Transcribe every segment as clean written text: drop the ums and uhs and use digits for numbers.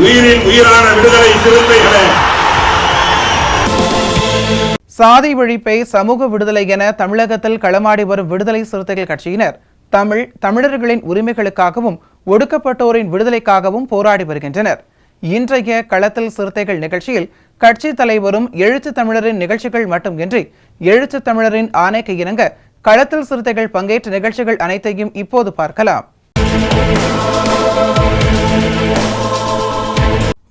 உயிரின் உயிரான விடுதலை சிறுத்தைகளே, சாதி ஒழிப்பை சமூக விடுதலை என தமிழகத்தில் களமாடி வரும் விடுதலை சிறுத்தைகள் கட்சியினர் தமிழர்களின் உரிமைகளுக்காகவும் ஒடுக்கப்பட்டோரின் விடுதலைக்காகவும் போராடி வருகின்றனர். இன்றைய களத்தில் சிறுத்தைகள் நிகழ்ச்சியில் கட்சி தலைவரும் எழுத்து தமிழரின் நிகழ்ச்சிகள் மட்டுமின்றி எழுத்து தமிழரின் ஆணைக்கு இணங்க களத்தில் சிறுத்தைகள் பங்கேற்ற நிகழ்ச்சிகள் அனைத்தையும் இப்போது பார்க்கலாம்.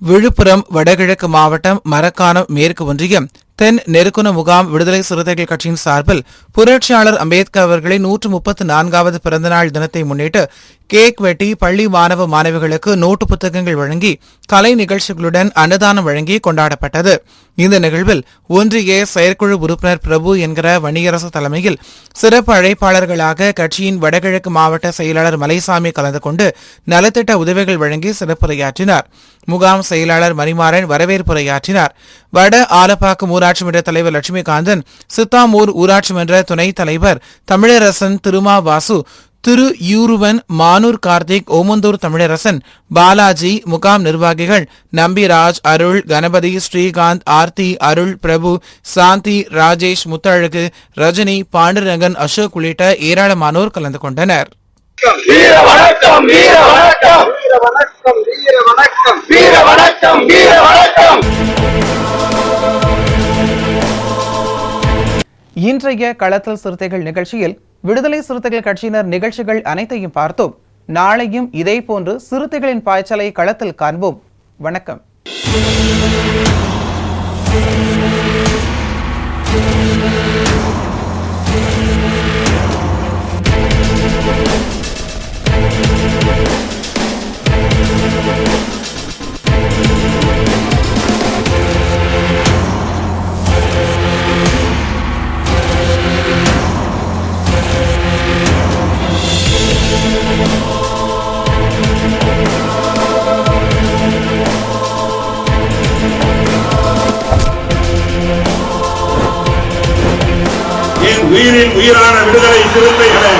விழுப்புரம் வடகிழக்கு மாவட்டம் மரக்காணம் மேற்கு ஒன்றியம் தென் நெருக்குன முகாம் விடுதலை சிறுத்தைகள் கட்சியின் சார்பில் புரட்சியாளர் அம்பேத்கர் அவர்களின் 134வது பிறந்தநாள் தினத்தை முன்னிட்டு கேக் வெட்டி பள்ளி மாணவ மாணவிகளுக்கு நோட்டு புத்தகங்கள் வழங்கி கலை நிகழ்ச்சிகளுடன் அன்னதானம் வழங்கி கொண்டாடப்பட்டது. இந்த நிகழ்வில் ஒன்றிய செயற்குழு உறுப்பினர் பிரபு என்கிற வன்னியரசு தலைமையில் சிறப்பு அழைப்பாளர்களாக கட்சியின் வடகிழக்கு மாவட்ட செயலாளர் மலைசாமி கலந்து கொண்டு நலத்திட்ட உதவிகள் வழங்கி சிறப்புரையாற்றினார். முகாம் செயலாளர் மணிமாறன் வரவேற்புரையாற்றினார். வட ஆலப்பாக்கம் ஊராட்சி மன்ற தலைவர் லட்சுமிகாந்தன், சித்தாமூர் ஊராட்சி மன்ற துணைத் தலைவர் தமிழரசன், திருமாவாசு, திரு யூருவன், மானூர் கார்த்திக், ஓமந்தூர் தமிழரசன், பாலாஜி, முகாம் நிர்வாகிகள் நம்பிராஜ், அருள், கணபதி, ஸ்ரீகாந்த், ஆர்த்தி, அருள், பிரபு, சாந்தி, ராஜேஷ், முத்தழகு, ரஜினி, பாண்டுரங்கன், அசோக் உள்ளிட்ட ஏராளமானோர் கலந்து கொண்டனர். வீர வணக்கம், வீர வணக்கம், வீர வணக்கம், வீர வணக்கம், வீர வணக்கம், வீர வணக்கம். இன்றைய களத்தில் சிறுத்தைகள் நிகழ்ச்சியில் விடுதலை சிறுத்தைகள் கட்சியினர் நிகழ்ச்சிகள் அனைத்தையும் பார்த்தோம். நாளையும் இதே போன்று சிறுத்தைகளின் பாய்ச்சலை களத்தில் காண்போம். வணக்கம். உயிரின் உயிரான விடுதலை சிறுத்தைகளே,